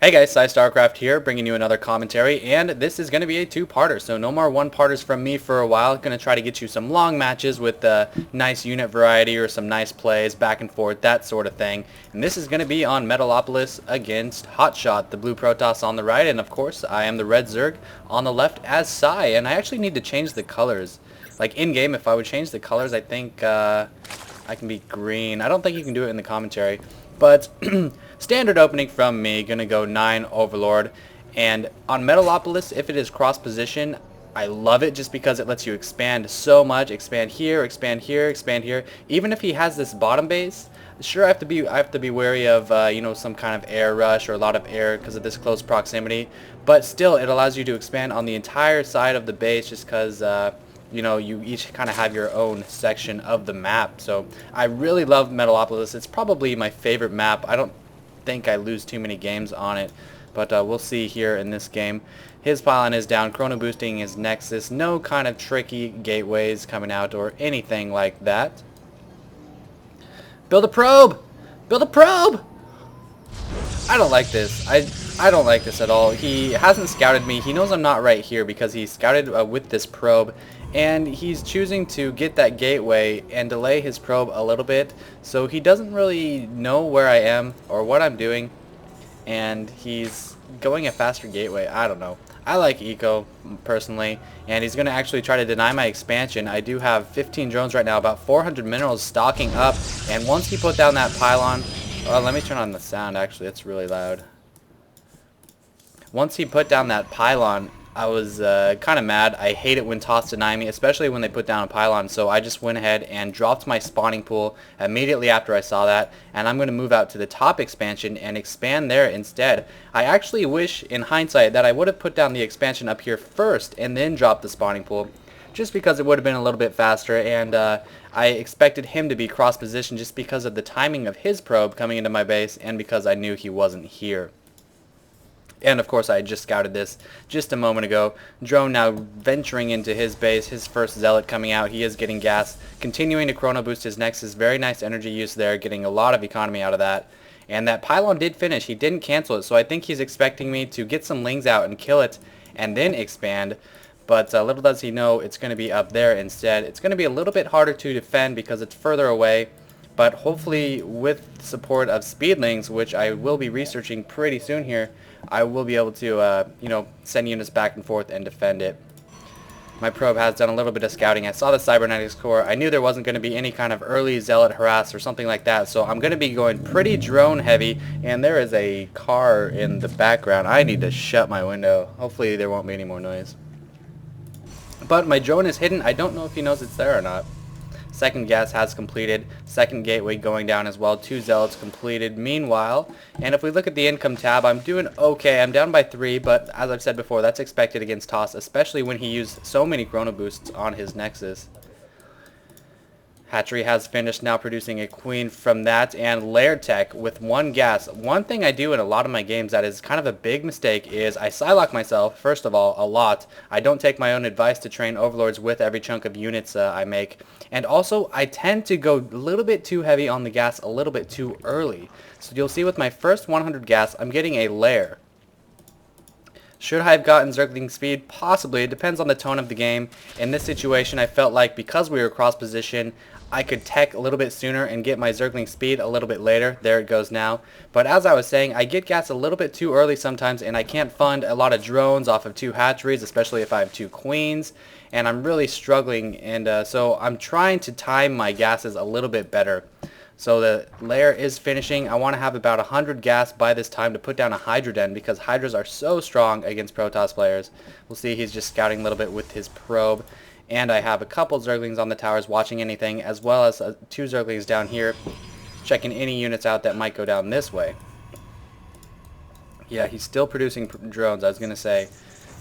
Hey guys, PsyStarcraft here, bringing you another commentary, and this is going to be a two-parter, so no more one-parters from me for a while. Going to try to get you some long matches with nice unit variety or some nice plays, back and forth, that sort of thing. And this is going to be on Metalcockolis against HotShot, the blue Protoss on the right, and of course I am the red Zerg on the left as Psy, and I actually need to change the colors. Like in-game, if I would change the colors, I think I can be green. I don't think you can do it in the commentary, but standard opening from me, gonna go 9 Overlord. And on Metalcockolis, if it is cross position, I love it just because it lets you expand so much. Expand here, expand here, expand here. Even if he has this bottom base, sure I have to be wary of you know, some kind of air rush or a lot of air because of this close proximity. But still, it allows you to expand on the entire side of the base just because you know, you each kind of have your own section of the map. So I really love Metalcockolis. It's probably my favorite map. I don't think I lose too many games on it, but we'll see here in this game. His pylon is down, chrono boosting his nexus, no kind of tricky gateways coming out or anything like that. Build a probe! Build a probe! I don't like this. I don't like this at all. He hasn't scouted me. He knows I'm not right here because he scouted with this probe, and he's choosing to get that gateway and delay his probe a little bit, so he doesn't really know where I am or what I'm doing, and he's going a faster gateway. I don't know. I like Eco personally, and he's going to actually try to deny my expansion. I do have 15 drones right now, about 400 minerals stocking up, and once he put down that pylon, let me turn on the sound. Actually, it's really loud. Once he put down that pylon, I was kind of mad. I hate it when TOS deny me, especially when they put down a pylon, so I just went ahead and dropped my spawning pool immediately after I saw that, and I'm going to move out to the top expansion and expand there instead. I actually wish, in hindsight, that I would have put down the expansion up here first and then dropped the spawning pool, just because it would have been a little bit faster, and I expected him to be cross-positioned just because of the timing of his probe coming into my base and because I knew he wasn't here. And of course I just scouted this just a moment ago. Drone now venturing into his base, his first zealot coming out. He is getting gas, continuing to chrono boost his nexus. Very nice energy use there, getting a lot of economy out of that. And that pylon did finish. He didn't cancel it, so I think he's expecting me to get some lings out and kill it and then expand. But little does he know it's going to be up there instead. It's going to be a little bit harder to defend because it's further away. But hopefully with support of speedlings, which I will be researching pretty soon here, I will be able to, you know, send units back and forth and defend it. My probe has done a little bit of scouting. I saw the cybernetics core. I knew there wasn't going to be any kind of early zealot harass or something like that, so I'm going to be going pretty drone heavy, and there is a car in the background. I need to shut my window. Hopefully there won't be any more noise. But my drone is hidden. I don't know if he knows it's there or not. Second gas has completed. Second gateway going down as well. 2 zealots completed meanwhile. And if we look at the income tab, I'm doing okay. I'm down by 3, but as I've said before, that's expected against TOS, especially when he used so many chrono boosts on his nexus. Hatchery has finished, now producing a queen from that, and lair tech with 1 gas. One thing I do in a lot of my games that is kind of a big mistake is I psylock myself, first of all, a lot. I don't take my own advice to train overlords with every chunk of units I make. And also, I tend to go a little bit too heavy on the gas a little bit too early. So you'll see with my first 100 gas, I'm getting a lair. Should I have gotten Zergling speed? Possibly. It depends on the tone of the game. In this situation, I felt like because we were cross position, I could tech a little bit sooner and get my Zergling speed a little bit later. There it goes now. But as I was saying, I get gas a little bit too early sometimes, and I can't fund a lot of drones off of 2 hatcheries, especially if I have 2 queens. And I'm really struggling, and so I'm trying to time my gases a little bit better. So the lair is finishing. I want to have about 100 gas by this time to put down a Hydra Den because Hydras are so strong against Protoss players. We'll see, he's just scouting a little bit with his probe. And I have a couple Zerglings on the towers watching anything, as well as 2 Zerglings down here checking any units out that might go down this way. Yeah, he's still producing drones. I was going to say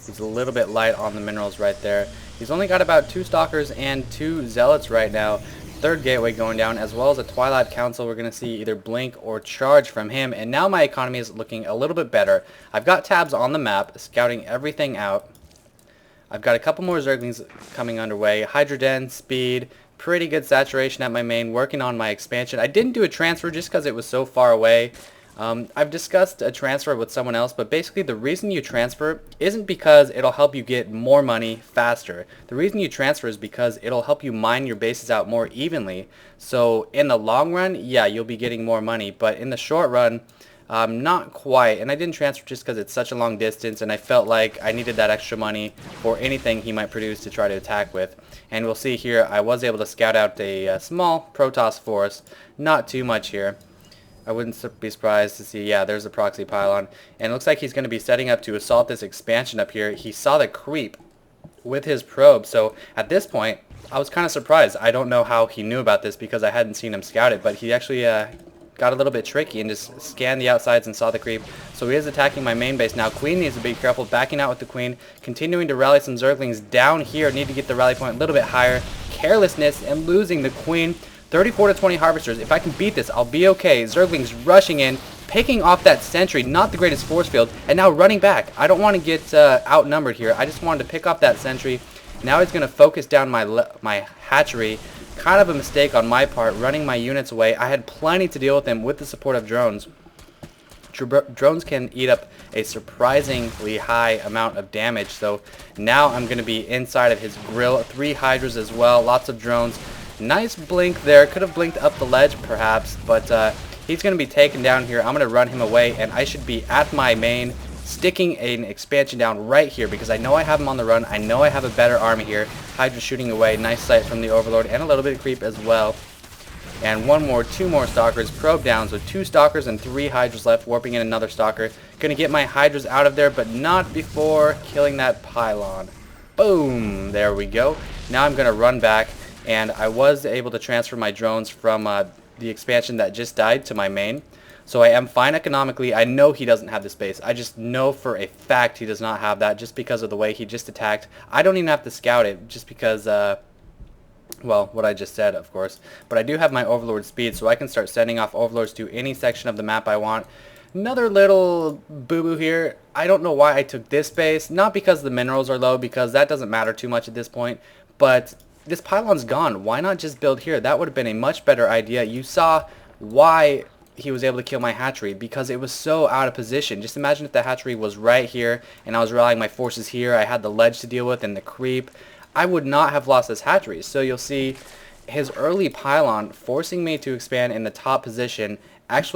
he's a little bit light on the minerals right there. He's only got about 2 Stalkers and 2 Zealots right now. Third gateway going down, as well as a Twilight Council. We're going to see either blink or charge from him, and now my economy is looking a little bit better. I've got tabs on the map, scouting everything out. I've got a couple more Zerglings coming underway. Hydra Den, speed, pretty good saturation at my main, working on my expansion. I didn't do a transfer just because it was so far away. I've discussed a transfer with someone else, but basically the reason you transfer isn't because it'll help you get more money faster. The reason you transfer is because it'll help you mine your bases out more evenly. So in the long run, yeah, you'll be getting more money, but in the short run, not quite. And I didn't transfer just because it's such a long distance, and I felt like I needed that extra money for anything he might produce to try to attack with. And we'll see here, I was able to scout out a small Protoss force, not too much here. I wouldn't be surprised to see, yeah, there's a proxy pylon. And it looks like he's going to be setting up to assault this expansion up here. He saw the creep with his probe, so at this point, I was kind of surprised. I don't know how he knew about this because I hadn't seen him scout it, but he actually got a little bit tricky and just scanned the outsides and saw the creep. So he is attacking my main base now. Queen needs to be careful, backing out with the queen, continuing to rally some zerglings down here. Need to get the rally point a little bit higher. Carelessness and losing the queen. 34 to 20 harvesters. If I can beat this, I'll be okay. Zerglings rushing in, picking off that sentry, not the greatest force field, and now running back. I don't want to get outnumbered here. I just wanted to pick off that sentry. Now he's going to focus down my hatchery. Kind of a mistake on my part, running my units away. I had plenty to deal with him with the support of drones. Drones can eat up a surprisingly high amount of damage. So now I'm going to be inside of his grill. 3 hydras as well, lots of drones. Nice blink there. Could have blinked up the ledge perhaps, but he's going to be taken down here. I'm going to run him away, and I should be at my main, sticking an expansion down right here because I know I have him on the run. I know I have a better army here. Hydra shooting away. Nice sight from the Overlord and a little bit of creep as well. And 2 more stalkers. Probe down, so 2 stalkers and 3 hydras left. Warping in another stalker. Going to get my hydras out of there, but not before killing that pylon. Boom! There we go. Now I'm going to run back. And I was able to transfer my drones from the expansion that just died to my main. So I am fine economically. I know he doesn't have the space. I just know for a fact he does not have that just because of the way he just attacked. I don't even have to scout it just because, well, what I just said, of course. But I do have my Overlord speed, so I can start sending off Overlords to any section of the map I want. Another little boo-boo here. I don't know why I took this base. Not because the minerals are low, because that doesn't matter too much at this point. But this pylon's gone. Why not just build here? That would have been a much better idea. You saw why he was able to kill my hatchery, because it was so out of position. Just imagine if the hatchery was right here and I was rallying my forces here. I had the ledge to deal with and the creep. I would not have lost this hatchery. So you'll see his early pylon forcing me to expand in the top position actually